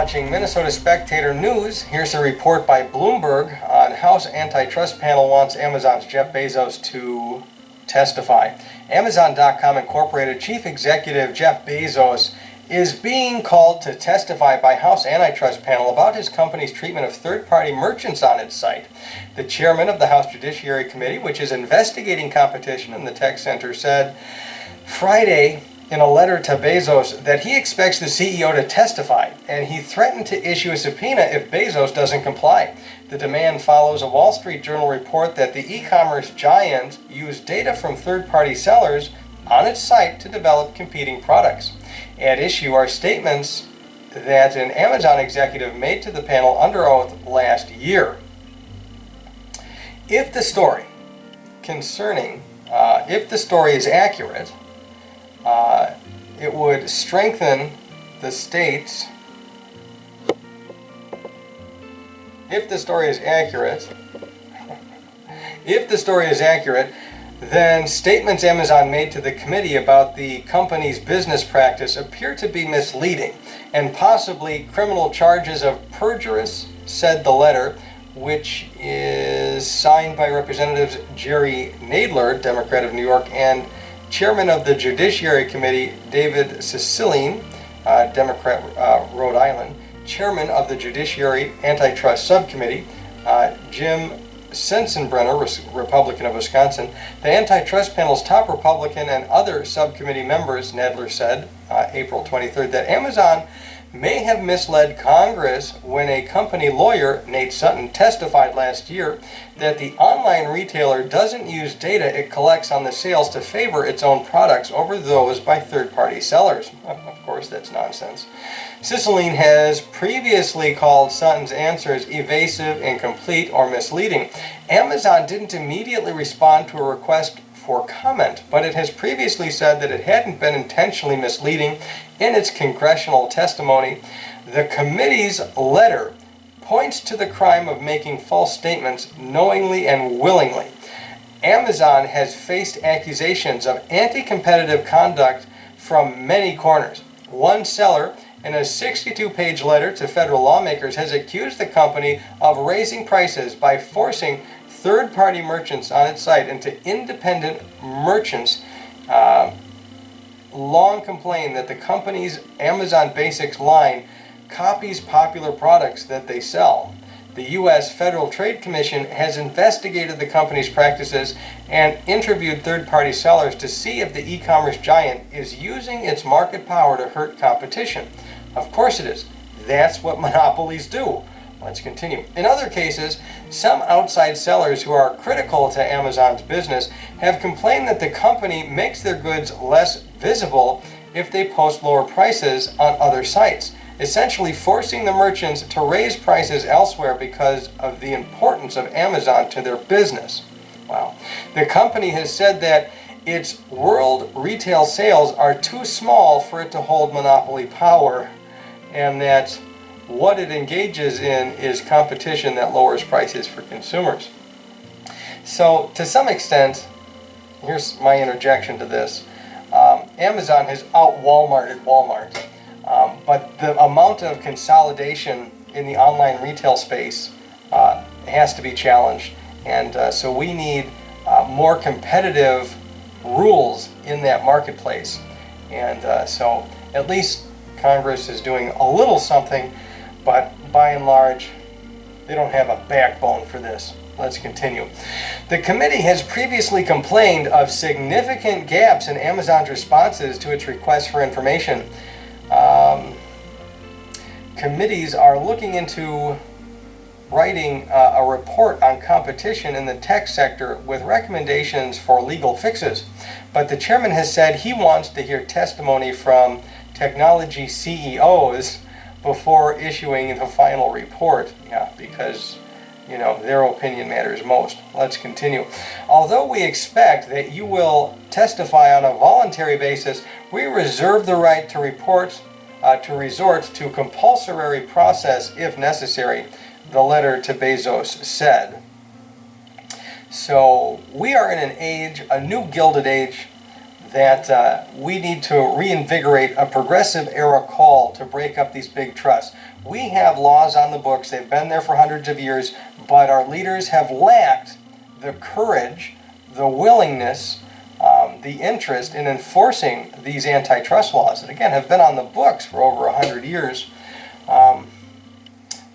watching Minnesota Spectator News. Here's a report by Bloomberg on House Antitrust Panel wants Amazon's Jeff Bezos to testify. Amazon.com Incorporated Chief Executive Jeff Bezos is being called to testify by House Antitrust Panel about his company's treatment of third-party merchants on its site. The chairman of the House Judiciary Committee, which is investigating competition in the tech sector, said Friday in a letter to Bezos that he expects the CEO to testify, and he threatened to issue a subpoena if Bezos doesn't comply. The demand follows a Wall Street Journal report that the e-commerce giant used data from third-party sellers on its site to develop competing products. At issue are statements that an Amazon executive made to the panel under oath last year. If the story is accurate, it would strengthen the state's. If the story is accurate, then statements Amazon made to the committee about the company's business practice appear to be misleading and possibly criminal charges of perjury, said the letter, which is signed by Representatives Jerry Nadler, Democrat of New York, and Chairman of the Judiciary Committee, David Cicilline, Democrat, Rhode Island, Chairman of the Judiciary Antitrust Subcommittee, Jim Sensenbrenner, Republican of Wisconsin. The antitrust panel's top Republican and other subcommittee members, Nadler said, April 23rd, that Amazon may have misled Congress when a company lawyer, Nate Sutton, testified last year that the online retailer doesn't use data it collects on the sales to favor its own products over those by third-party sellers. Of course, that's nonsense. Cicilline has previously called Sutton's answers evasive, incomplete, or misleading. Amazon didn't immediately respond to a request for comment, but it has previously said that it hadn't been intentionally misleading in its congressional testimony. The committee's letter points to the crime of making false statements knowingly and willingly. Amazon has faced accusations of anti-competitive conduct from many corners. One seller, in a 62-page letter to federal lawmakers, has accused the company of raising prices by forcing third-party merchants on its site into independent merchants. Long complained that the company's Amazon Basics line copies popular products that they sell. The U.S. Federal Trade Commission has investigated the company's practices and interviewed third-party sellers to see if the e-commerce giant is using its market power to hurt competition. Of course it is. That's what monopolies do. Let's continue. In other cases, some outside sellers who are critical to Amazon's business have complained that the company makes their goods less visible if they post lower prices on other sites, essentially forcing the merchants to raise prices elsewhere because of the importance of Amazon to their business. Wow. The company has said that its world retail sales are too small for it to hold monopoly power, and that what it engages in is competition that lowers prices for consumers. So, to some extent, here's my interjection to this. Amazon has out-Walmarted Walmart, but the amount of consolidation in the online retail space has to be challenged, and so we need more competitive rules in that marketplace. And so at least Congress is doing a little something, but by and large, they don't have a backbone for this. Let's continue. The committee has previously complained of significant gaps in Amazon's responses to its requests for information. Committees are looking into writing a report on competition in the tech sector with recommendations for legal fixes. But the chairman has said he wants to hear testimony from technology CEOs before issuing the final report. Yeah, because their opinion matters most. Let's continue. Although we expect that you will testify on a voluntary basis, we reserve the right to resort to compulsory process if necessary, the letter to Bezos said. So we are in an age, a new gilded age, that we need to reinvigorate a progressive era call to break up these big trusts. We have laws on the books, they've been there for hundreds of years, but our leaders have lacked the courage, the willingness, the interest in enforcing these antitrust laws that, again, have been on the books for over 100 years.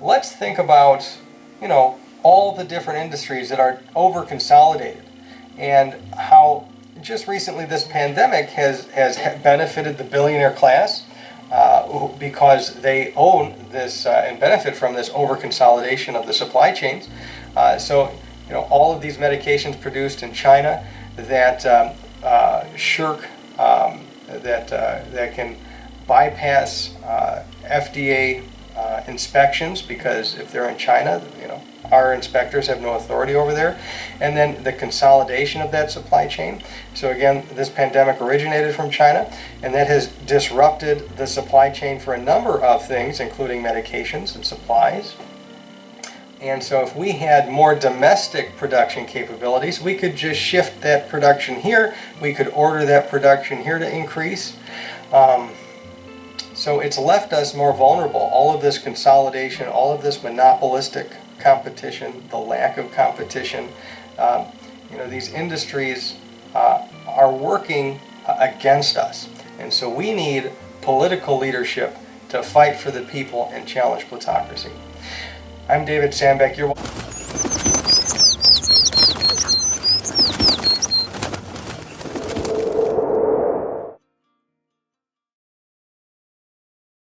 Let's think about, all the different industries that are over-consolidated and how just recently this pandemic has benefited the billionaire class because they own this and benefit from this over-consolidation of the supply chains. So, all of these medications produced in China that shirk, that can bypass FDA inspections, because if they're in China, our inspectors have no authority over there. And then the consolidation of that supply chain. So again, this pandemic originated from China, and that has disrupted the supply chain for a number of things, including medications and supplies. And so if we had more domestic production capabilities, we could just shift that production here. We could order that production here to increase. So it's left us more vulnerable. All of this consolidation, all of this monopolistic competition, the lack of competition, these industries are working against us. And so we need political leadership to fight for the people and challenge plutocracy. I'm David Sandbeck. You're